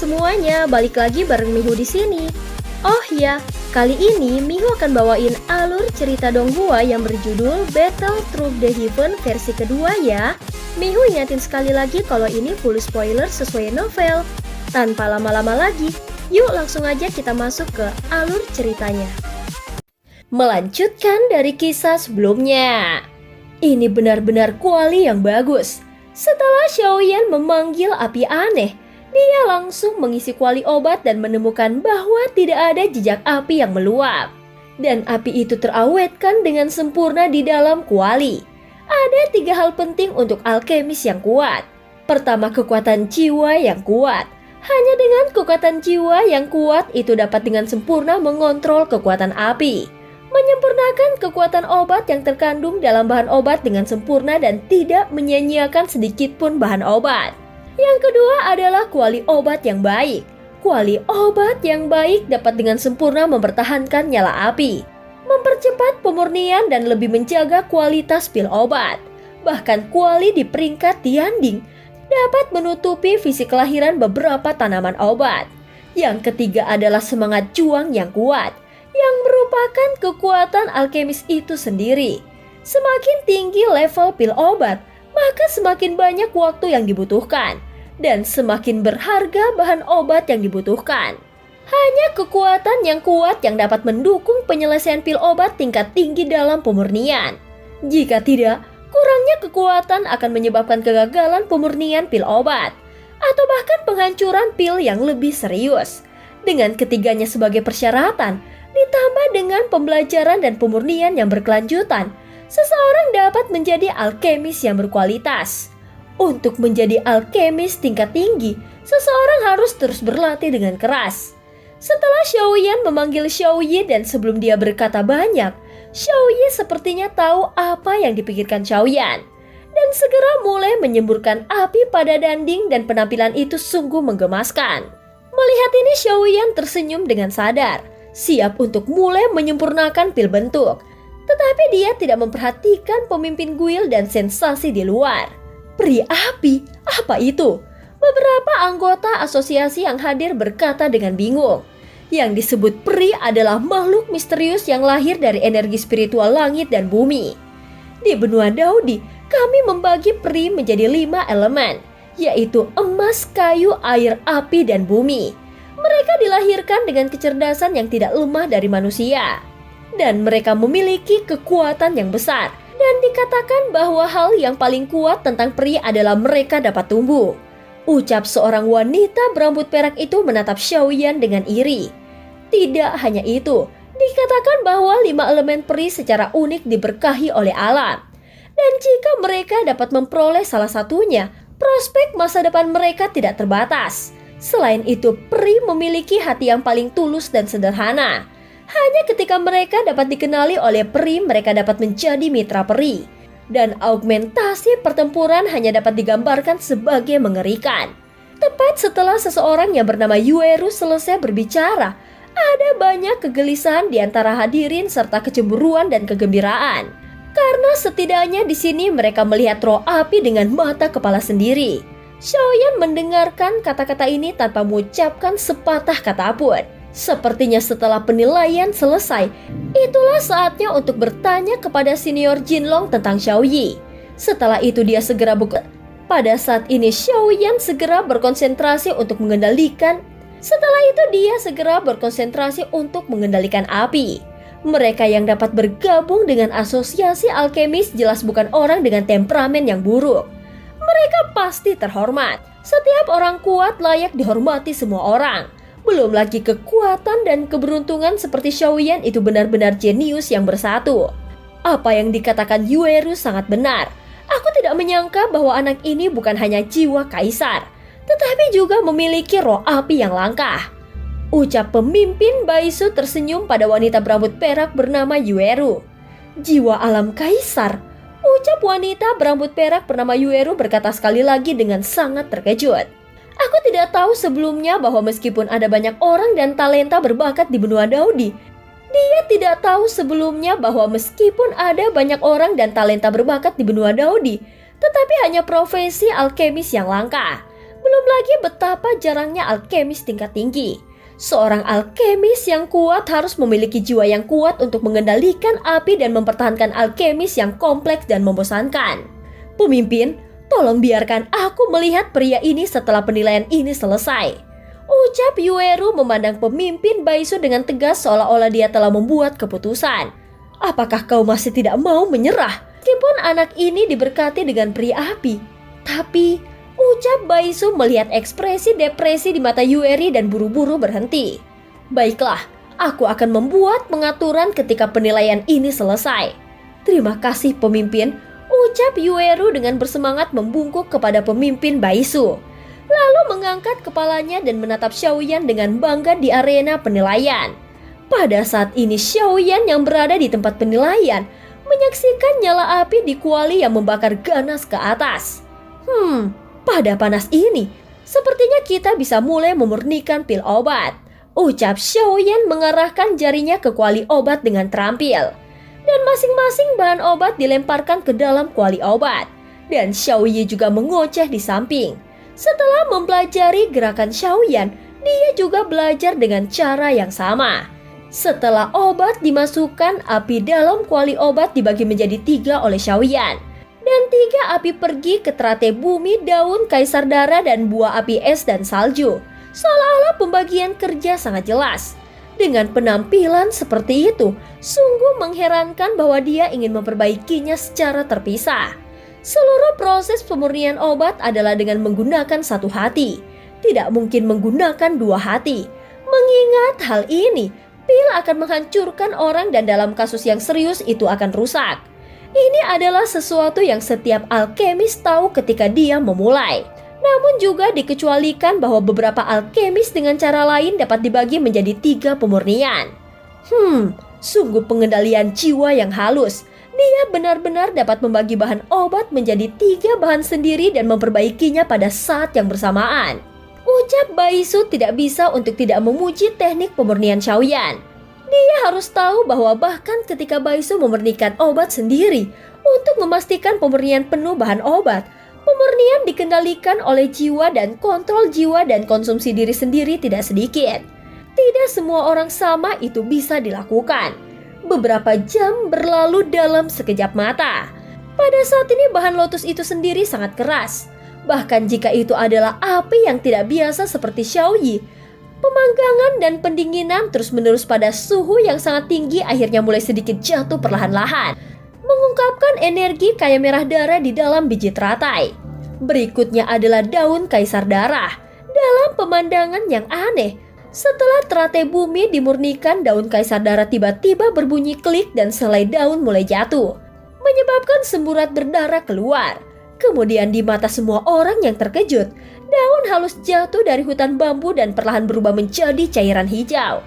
semuanya, balik lagi bareng Mihu di sini. Oh ya, kali ini Mihu akan bawain alur cerita Donghua yang berjudul Battle Through the Heaven versi kedua ya. Mihu ingatin sekali lagi kalau ini full spoiler sesuai novel. Tanpa lama-lama lagi, yuk langsung aja kita masuk ke alur ceritanya. Melanjutkan dari kisah sebelumnya. Ini benar-benar kuali yang bagus. Setelah Xiaoyan memanggil api aneh, dia langsung mengisi kuali obat dan menemukan bahwa tidak ada jejak api yang meluap. Dan api itu terawetkan dengan sempurna di dalam kuali. Ada 3 hal penting untuk alkemis yang kuat. Pertama, kekuatan jiwa yang kuat. Hanya dengan kekuatan jiwa yang kuat itu dapat dengan sempurna mengontrol kekuatan api. Menyempurnakan kekuatan obat yang terkandung dalam bahan obat dengan sempurna dan tidak menyia-nyiakan sedikit pun bahan obat. Yang kedua adalah kuali obat yang baik. Kuali obat yang baik dapat dengan sempurna mempertahankan nyala api, mempercepat pemurnian dan lebih menjaga kualitas pil obat. Bahkan kuali di peringkat Tianding dapat menutupi visi kelahiran beberapa tanaman obat. Yang ketiga adalah semangat juang yang kuat, yang merupakan kekuatan alkemis itu sendiri. Semakin tinggi level pil obat, maka semakin banyak waktu yang dibutuhkan, dan semakin berharga bahan obat yang dibutuhkan. Hanya kekuatan yang kuat yang dapat mendukung penyelesaian pil obat tingkat tinggi dalam pemurnian. Jika tidak, kurangnya kekuatan akan menyebabkan kegagalan pemurnian pil obat, atau bahkan penghancuran pil yang lebih serius. Dengan ketiganya sebagai persyaratan, ditambah dengan pembelajaran dan pemurnian yang berkelanjutan, seseorang dapat menjadi alkemis yang berkualitas. Untuk menjadi alkemis tingkat tinggi, seseorang harus terus berlatih dengan keras. Setelah Xiaoyan memanggil Xiaoyi dan sebelum dia berkata banyak, Xiaoyi sepertinya tahu apa yang dipikirkan Xiaoyan dan segera mulai menyemburkan api pada dinding dan penampilan itu sungguh menggemaskan. Melihat ini Xiaoyan tersenyum dengan sadar, siap untuk mulai menyempurnakan pil bentuk. Tetapi dia tidak memperhatikan pemimpin guil dan sensasi di luar. Peri api, apa itu? Beberapa anggota asosiasi yang hadir berkata dengan bingung. Yang disebut peri adalah makhluk misterius yang lahir dari energi spiritual langit dan bumi. Di benua Daudi, kami membagi peri menjadi 5 elemen, yaitu emas, kayu, air, api, dan bumi. Mereka dilahirkan dengan kecerdasan yang tidak lemah dari manusia. Dan mereka memiliki kekuatan yang besar. Dan dikatakan bahwa hal yang paling kuat tentang peri adalah mereka dapat tumbuh. Ucap seorang wanita berambut perak itu menatap Xiaoyan dengan iri. Tidak hanya itu, dikatakan bahwa 5 elemen peri secara unik diberkahi oleh alam. Dan jika mereka dapat memperoleh salah satunya, prospek masa depan mereka tidak terbatas. Selain itu, peri memiliki hati yang paling tulus dan sederhana. Hanya ketika mereka dapat dikenali oleh peri, mereka dapat menjadi mitra peri. Dan augmentasi pertempuran hanya dapat digambarkan sebagai mengerikan. Tepat setelah seseorang yang bernama Yueru selesai berbicara, ada banyak kegelisahan di antara hadirin serta kecemburuan dan kegembiraan. Karena setidaknya di sini mereka melihat roh api dengan mata kepala sendiri. Xiaoyan mendengarkan kata-kata ini tanpa mengucapkan sepatah kata pun. Sepertinya setelah penilaian selesai, itulah saatnya untuk bertanya kepada senior Jinlong tentang Xiaoyi. Setelah itu dia segera Pada saat ini Xiaoyan segera berkonsentrasi untuk mengendalikan. Setelah itu dia segera berkonsentrasi untuk mengendalikan api. Mereka yang dapat bergabung dengan asosiasi alkemis jelas bukan orang dengan temperamen yang buruk. Mereka pasti terhormat. Setiap orang kuat layak dihormati semua orang. Belum lagi kekuatan dan keberuntungan seperti Xiaoyan itu benar-benar jenius yang bersatu. Apa yang dikatakan Yueru sangat benar. Aku tidak menyangka bahwa anak ini bukan hanya jiwa kaisar, tetapi juga memiliki roh api yang langka. Ucap pemimpin Baisu tersenyum pada wanita berambut perak bernama Yueru. Jiwa alam kaisar. Ucap wanita berambut perak bernama Yueru berkata sekali lagi dengan sangat terkejut. Aku tidak tahu sebelumnya bahwa meskipun ada banyak orang dan talenta berbakat di benua Daudi, dia tidak tahu sebelumnya bahwa meskipun ada banyak orang dan talenta berbakat di benua Daudi, tetapi hanya profesi alkemis yang langka. Belum lagi betapa jarangnya alkemis tingkat tinggi. Seorang alkemis yang kuat harus memiliki jiwa yang kuat untuk mengendalikan api dan mempertahankan alkemis yang kompleks dan membosankan. Pemimpin, tolong biarkan aku melihat pria ini setelah penilaian ini selesai. Ucap Yueru memandang pemimpin Baisu dengan tegas seolah-olah dia telah membuat keputusan. Apakah kau masih tidak mau menyerah? Meskipun anak ini diberkati dengan peri api. Tapi ucap Baisu melihat ekspresi depresi di mata Yueri dan buru-buru berhenti. Baiklah, aku akan membuat pengaturan ketika penilaian ini selesai. Terima kasih pemimpin, ucap Yueru dengan bersemangat membungkuk kepada pemimpin Baisu. Lalu mengangkat kepalanya dan menatap Xiaoyan dengan bangga di arena penilaian. Pada saat ini Xiaoyan yang berada di tempat penilaian menyaksikan nyala api di kuali yang membakar ganas ke atas. Pada panas ini, sepertinya kita bisa mulai memurnikan pil obat. Ucap Xiaoyan mengarahkan jarinya ke kuali obat dengan terampil. Dan masing-masing bahan obat dilemparkan ke dalam kuali obat. Dan Xiaoyi juga mengoceh di samping. Setelah mempelajari gerakan Xiaoyan, dia juga belajar dengan cara yang sama. Setelah obat dimasukkan, api dalam kuali obat dibagi menjadi 3 oleh Xiaoyan. Dan 3 api pergi ke teratai bumi, daun kaisar dara, dan buah api es dan salju. Seolah-olah pembagian kerja sangat jelas. Dengan penampilan seperti itu, sungguh mengherankan bahwa dia ingin memperbaikinya secara terpisah. Seluruh proses pemurnian obat adalah dengan menggunakan 1 hati. Tidak mungkin menggunakan 2 hati. Mengingat hal ini, pil akan menghancurkan orang dan dalam kasus yang serius itu akan rusak. Ini adalah sesuatu yang setiap alkemis tahu ketika dia memulai. Namun juga dikecualikan bahwa beberapa alkemis dengan cara lain dapat dibagi menjadi 3 pemurnian. Sungguh pengendalian jiwa yang halus. Dia benar-benar dapat membagi bahan obat menjadi 3 bahan sendiri dan memperbaikinya pada saat yang bersamaan. Ucap Baisu tidak bisa untuk tidak memuji teknik pemurnian Xiaoyan. Dia harus tahu bahwa bahkan ketika Baisu memurnikan obat sendiri, untuk memastikan pemurnian penuh bahan obat, pemurnian dikendalikan oleh jiwa dan kontrol jiwa dan konsumsi diri sendiri tidak sedikit. Tidak semua orang sama itu bisa dilakukan. Beberapa jam berlalu dalam sekejap mata. Pada saat ini bahan lotus itu sendiri sangat keras. Bahkan jika itu adalah api yang tidak biasa seperti Xiaoyi, pemanggangan dan pendinginan terus-menerus pada suhu yang sangat tinggi akhirnya mulai sedikit jatuh perlahan-lahan, mengungkapkan energi kaya merah darah di dalam biji teratai. Berikutnya adalah daun kaisar darah. Dalam pemandangan yang aneh, setelah teratai bumi dimurnikan, daun kaisar darah tiba-tiba berbunyi klik dan selai daun mulai jatuh, menyebabkan semburat berdarah keluar. Kemudian di mata semua orang yang terkejut, daun halus jatuh dari hutan bambu dan perlahan berubah menjadi cairan hijau.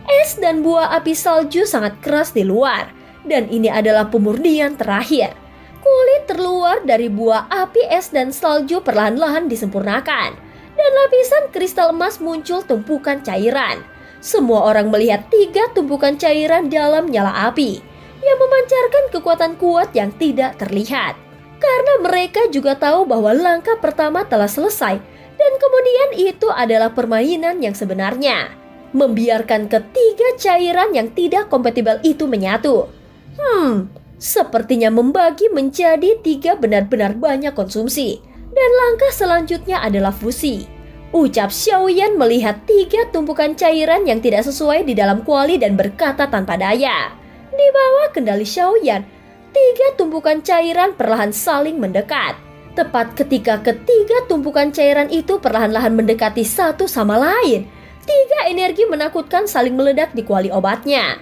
Es dan buah api salju sangat keras di luar, dan ini adalah pemurnian terakhir. Kulit terluar dari buah api es dan salju perlahan-lahan disempurnakan, dan lapisan kristal emas muncul tumpukan cairan. Semua orang melihat 3 tumpukan cairan dalam nyala api, yang memancarkan kekuatan kuat yang tidak terlihat. Karena mereka juga tahu bahwa langkah pertama telah selesai, dan kemudian itu adalah permainan yang sebenarnya. Membiarkan ketiga cairan yang tidak kompatibel itu menyatu. Sepertinya membagi menjadi 3 benar-benar banyak konsumsi. Dan langkah selanjutnya adalah fusi. Ucap Xiaoyan melihat 3 tumpukan cairan yang tidak sesuai di dalam kuali dan berkata tanpa daya. Di bawah kendali Xiaoyan, 3 tumpukan cairan perlahan saling mendekat. Tepat ketika ketiga tumpukan cairan itu perlahan-lahan mendekati satu sama lain, 3 energi menakutkan saling meledak di kuali obatnya.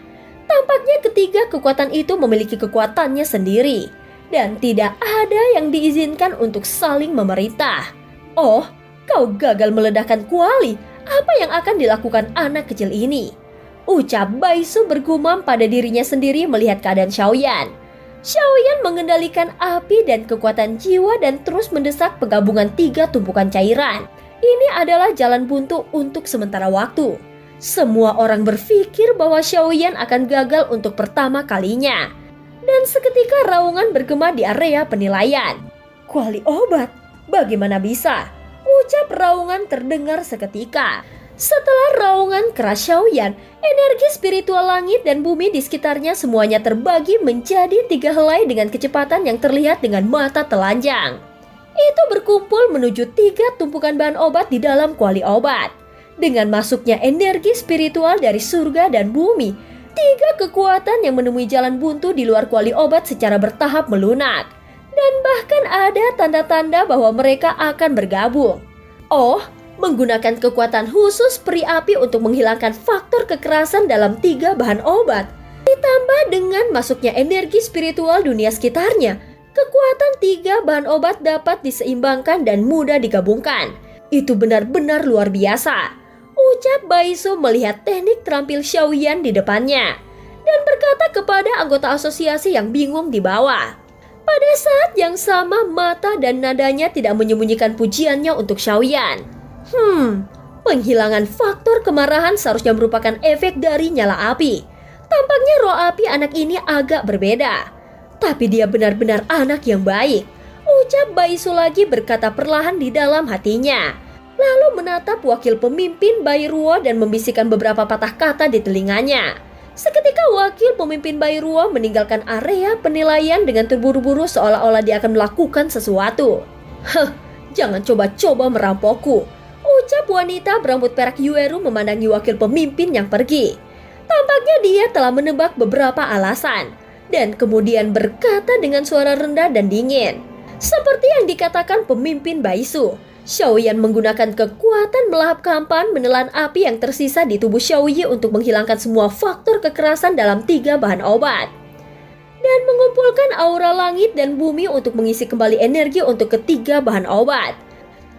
Tampaknya ketiga kekuatan itu memiliki kekuatannya sendiri, dan tidak ada yang diizinkan untuk saling memerintah. Oh, kau gagal meledakkan kuali. Apa yang akan dilakukan anak kecil ini? Ucap Baisu bergumam pada dirinya sendiri melihat keadaan Xiaoyan. Xiaoyan mengendalikan api dan kekuatan jiwa dan terus mendesak penggabungan 3 tumpukan cairan. Ini adalah jalan buntu untuk sementara waktu. Semua orang berpikir bahwa Xiaoyan akan gagal untuk pertama kalinya. Dan seketika raungan bergema di area penilaian. Kuali obat, bagaimana bisa? Ucap raungan terdengar seketika. Setelah raungan keras Xiaoyan, energi spiritual langit dan bumi di sekitarnya semuanya terbagi menjadi 3 helai dengan kecepatan yang terlihat dengan mata telanjang. Itu berkumpul menuju 3 tumpukan bahan obat di dalam kuali obat. Dengan masuknya energi spiritual dari surga dan bumi, 3 kekuatan yang menemui jalan buntu di luar kuali obat secara bertahap melunak. Dan bahkan ada tanda-tanda bahwa mereka akan bergabung. Oh, menggunakan kekuatan khusus peri api untuk menghilangkan faktor kekerasan dalam 3 bahan obat. Ditambah dengan masuknya energi spiritual dunia sekitarnya, kekuatan 3 bahan obat dapat diseimbangkan dan mudah digabungkan. Itu benar-benar luar biasa, ucap Baisu melihat teknik terampil Xiaoyan di depannya. Dan berkata kepada anggota asosiasi yang bingung di bawah. Pada saat yang sama, mata dan nadanya tidak menyembunyikan pujiannya untuk Xiaoyan. Penghilangan faktor kemarahan seharusnya merupakan efek dari nyala api. Tampaknya roh api anak ini agak berbeda. Tapi dia benar-benar anak yang baik, ucap Baisu lagi berkata perlahan di dalam hatinya. Lalu menatap wakil pemimpin Bairuo dan membisikkan beberapa patah kata di telinganya. Seketika wakil pemimpin Bairuo meninggalkan area penilaian dengan terburu-buru seolah-olah dia akan melakukan sesuatu. Jangan coba-coba merampokku, ucap wanita berambut perak Yueru memandangi wakil pemimpin yang pergi. Tampaknya dia telah menebak beberapa alasan, dan kemudian berkata dengan suara rendah dan dingin. Seperti yang dikatakan pemimpin Baisu, Xiaoyan menggunakan kekuatan melahap kampan menelan api yang tersisa di tubuh Xiaoyi untuk menghilangkan semua faktor kekerasan dalam 3 bahan obat. Dan mengumpulkan aura langit dan bumi untuk mengisi kembali energi untuk ketiga bahan obat.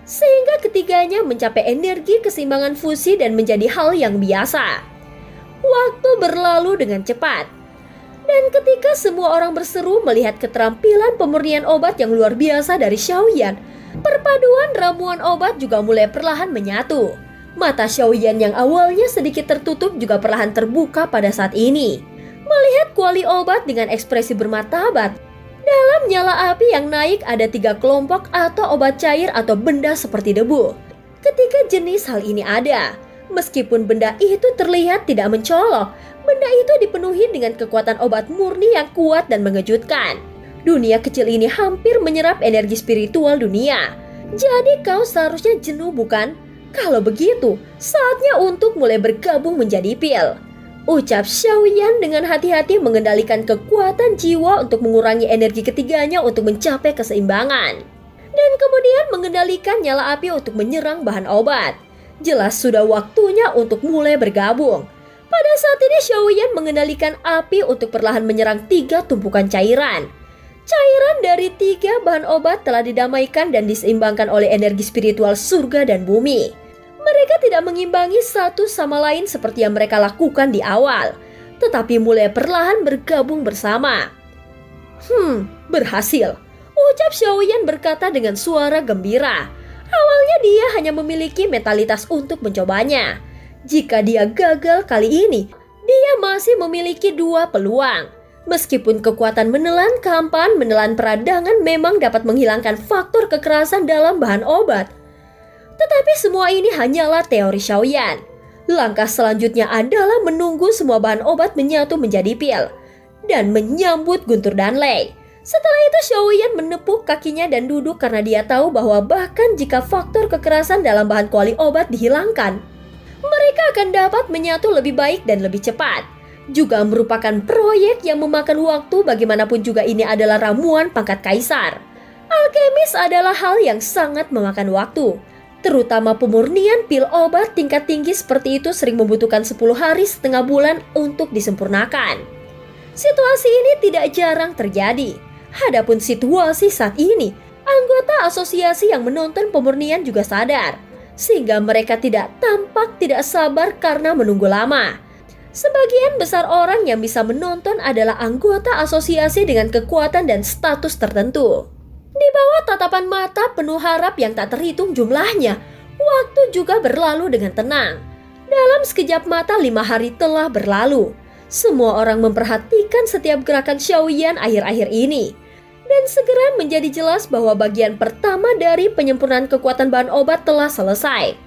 Sehingga ketiganya mencapai energi keseimbangan fusi dan menjadi hal yang biasa. Waktu berlalu dengan cepat. Dan ketika semua orang berseru melihat keterampilan pemurnian obat yang luar biasa dari Xiaoyan, perpaduan ramuan obat juga mulai perlahan menyatu. Mata Xiaoyan yang awalnya sedikit tertutup juga perlahan terbuka pada saat ini. Melihat kuali obat dengan ekspresi bermartabat. Dalam nyala api yang naik ada 3 kelompok atau obat cair atau benda seperti debu. Ketiga jenis hal ini ada. Meskipun benda itu terlihat tidak mencolok, benda itu dipenuhi dengan kekuatan obat murni yang kuat dan mengejutkan. Dunia kecil ini hampir menyerap energi spiritual dunia. Jadi kau seharusnya jenuh, bukan? Kalau begitu, saatnya untuk mulai bergabung menjadi pil. Ucap Xiaoyan dengan hati-hati mengendalikan kekuatan jiwa untuk mengurangi energi ketiganya untuk mencapai keseimbangan. Dan kemudian mengendalikan nyala api untuk menyerang bahan obat. Jelas sudah waktunya untuk mulai bergabung. Pada saat ini Xiaoyan mengendalikan api untuk perlahan menyerang 3 tumpukan cairan. Cairan dari 3 bahan obat telah didamaikan dan diseimbangkan oleh energi spiritual surga dan bumi. Mereka tidak mengimbangi satu sama lain seperti yang mereka lakukan di awal, tetapi mulai perlahan bergabung bersama. Berhasil, ucap Xiaoyan berkata dengan suara gembira. Awalnya dia hanya memiliki mentalitas untuk mencobanya. Jika dia gagal kali ini, dia masih memiliki 2 peluang. Meskipun kekuatan menelan kampan, menelan peradangan memang dapat menghilangkan faktor kekerasan dalam bahan obat. Tetapi semua ini hanyalah teori Xiaoyan. Langkah selanjutnya adalah menunggu semua bahan obat menyatu menjadi pil dan menyambut Guntur Danlei. Setelah itu Xiaoyan menepuk kakinya dan duduk karena dia tahu bahwa bahkan jika faktor kekerasan dalam bahan kuali obat dihilangkan, mereka akan dapat menyatu lebih baik dan lebih cepat. Juga merupakan proyek yang memakan waktu, bagaimanapun juga ini adalah ramuan pangkat kaisar. Alkemis adalah hal yang sangat memakan waktu. Terutama pemurnian pil obat tingkat tinggi seperti itu sering membutuhkan 10 hari setengah bulan untuk disempurnakan. Situasi ini tidak jarang terjadi. Hadapun situasi saat ini, anggota asosiasi yang menonton pemurnian juga sadar. Sehingga mereka tampak tidak sabar karena menunggu lama. Sebagian besar orang yang bisa menonton adalah anggota asosiasi dengan kekuatan dan status tertentu. Di bawah tatapan mata penuh harap yang tak terhitung jumlahnya, waktu juga berlalu dengan tenang. Dalam sekejap mata 5 hari telah berlalu. Semua orang memperhatikan setiap gerakan Xiaoyan akhir-akhir ini. Dan segera menjadi jelas bahwa bagian pertama dari penyempurnaan kekuatan bahan obat telah selesai.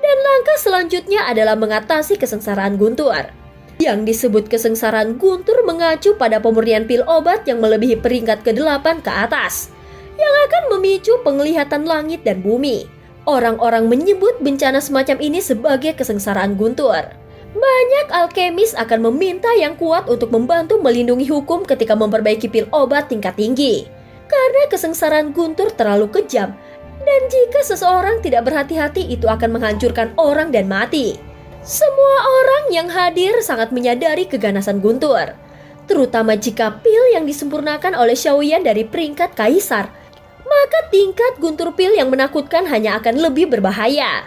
Dan langkah selanjutnya adalah mengatasi kesengsaraan Guntur. Yang disebut kesengsaraan Guntur mengacu pada pemurnian pil obat yang melebihi peringkat ke-8 ke atas, yang akan memicu penglihatan langit dan bumi. Orang-orang menyebut bencana semacam ini sebagai kesengsaraan Guntur. Banyak alkemis akan meminta yang kuat untuk membantu melindungi hukum ketika memperbaiki pil obat tingkat tinggi. Karena kesengsaraan Guntur terlalu kejam, dan jika seseorang tidak berhati-hati itu akan menghancurkan orang dan mati. Semua orang yang hadir sangat menyadari keganasan Guntur, terutama jika pil yang disempurnakan oleh Xiaoyan dari peringkat kaisar. Maka tingkat Guntur pil yang menakutkan hanya akan lebih berbahaya.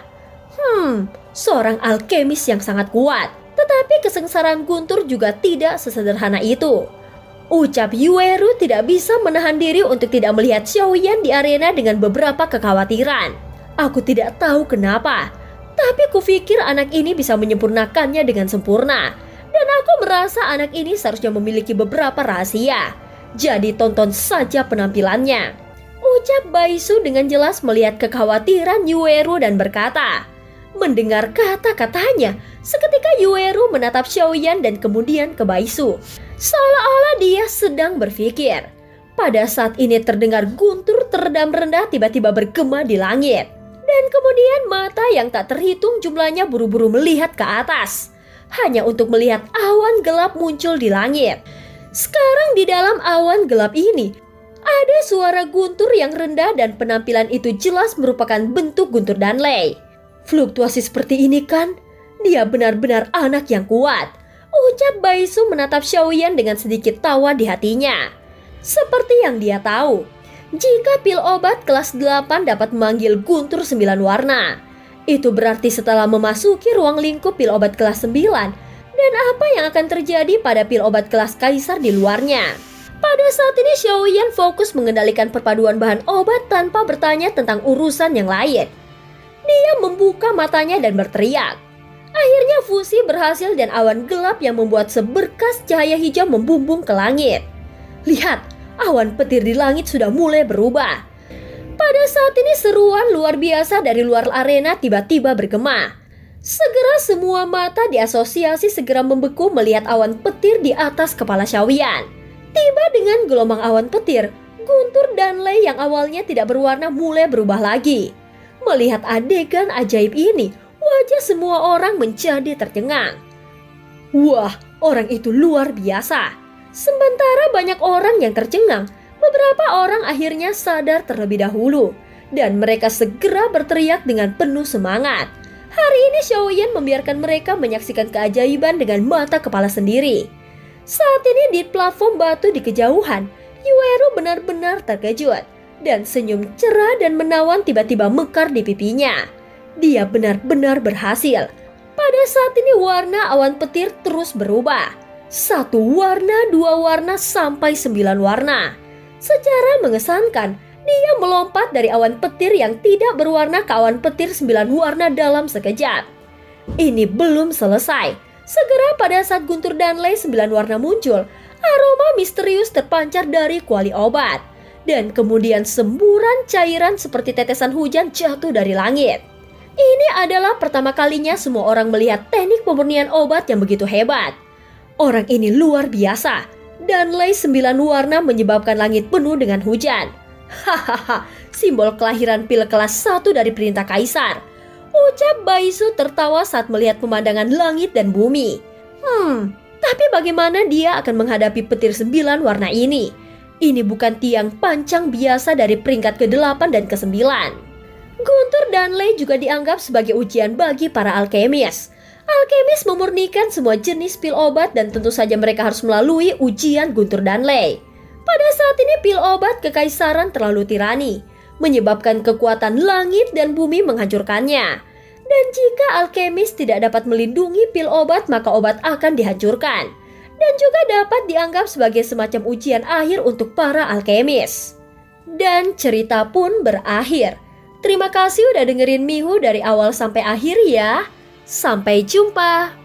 Seorang alkemis yang sangat kuat, tetapi kesengsaraan Guntur juga tidak sesederhana itu. Ucap Yueru tidak bisa menahan diri untuk tidak melihat Xiaoyan di arena dengan beberapa kekhawatiran. Aku tidak tahu kenapa, tapi kupikir anak ini bisa menyempurnakannya dengan sempurna. Dan aku merasa anak ini seharusnya memiliki beberapa rahasia. Jadi tonton saja penampilannya. Ucap Baisu dengan jelas melihat kekhawatiran Yueru dan berkata. Mendengar kata-katanya, seketika Yueru menatap Xiaoyan dan kemudian ke Baisu. Seolah-olah dia sedang berpikir. Pada saat ini terdengar Guntur teredam rendah tiba-tiba bergema di langit. Dan kemudian mata yang tak terhitung jumlahnya buru-buru melihat ke atas. Hanya untuk melihat awan gelap muncul di langit. Sekarang di dalam awan gelap ini, ada suara Guntur yang rendah dan penampilan itu jelas merupakan bentuk Guntur Danlei. Fluktuasi seperti ini kan? Dia benar-benar anak yang kuat. Ucap Baisu menatap Xiaoyan dengan sedikit tawa di hatinya. Seperti yang dia tahu, jika pil obat kelas 8 dapat memanggil Guntur 9 warna, itu berarti setelah memasuki ruang lingkup pil obat kelas 9, dan apa yang akan terjadi pada pil obat kelas kaisar di luarnya. Pada saat ini Xiaoyan fokus mengendalikan perpaduan bahan obat tanpa bertanya tentang urusan yang lain. Dia membuka matanya dan berteriak. Akhirnya fusi berhasil dan awan gelap yang membuat seberkas cahaya hijau membumbung ke langit. Lihat, awan petir di langit sudah mulai berubah. Pada saat ini seruan luar biasa dari luar arena tiba-tiba bergema. Segera semua mata di asosiasi segera membeku melihat awan petir di atas kepala Xiaoyan. Tiba dengan gelombang awan petir, Guntur Danlei yang awalnya tidak berwarna mulai berubah lagi. Melihat adegan ajaib ini, wajah semua orang menjadi tercengang. Wah, orang itu luar biasa. Sementara banyak orang yang tercengang, beberapa orang akhirnya sadar terlebih dahulu. Dan mereka segera berteriak dengan penuh semangat. Hari ini Xiaoyan membiarkan mereka menyaksikan keajaiban dengan mata kepala sendiri. Saat ini di platform batu di kejauhan, Yueru benar-benar terkejut. Dan senyum cerah dan menawan tiba-tiba mekar di pipinya. Dia benar-benar berhasil. Pada saat ini warna awan petir terus berubah. 1 warna, 2 warna, sampai 9 warna. Secara mengesankan, dia melompat dari awan petir yang tidak berwarna ke awan petir 9 warna dalam sekejap. Ini belum selesai. Segera pada saat Guntur Danlei 9 warna muncul, aroma misterius terpancar dari kuali obat. Dan kemudian semburan cairan seperti tetesan hujan jatuh dari langit. Ini adalah pertama kalinya semua orang melihat teknik pemurnian obat yang begitu hebat. Orang ini luar biasa. Danlei 9 warna menyebabkan langit penuh dengan hujan. Hahaha, simbol kelahiran pil kelas 1 dari perintah kaisar. Ucap Baisu tertawa saat melihat pemandangan langit dan bumi. Tapi bagaimana dia akan menghadapi petir 9 warna ini? Ini bukan tiang pancang biasa dari peringkat ke-8 dan ke-9. Guntur Danlei juga dianggap sebagai ujian bagi para alkemis. Alkemis memurnikan semua jenis pil obat dan tentu saja mereka harus melalui ujian Guntur Danlei. Pada saat ini pil obat kekaisaran terlalu tirani, menyebabkan kekuatan langit dan bumi menghancurkannya. Dan jika alkemis tidak dapat melindungi pil obat maka obat akan dihancurkan. Dan juga dapat dianggap sebagai semacam ujian akhir untuk para alkemis. Dan cerita pun berakhir. Terima kasih udah dengerin Mihu dari awal sampai akhir ya. Sampai jumpa.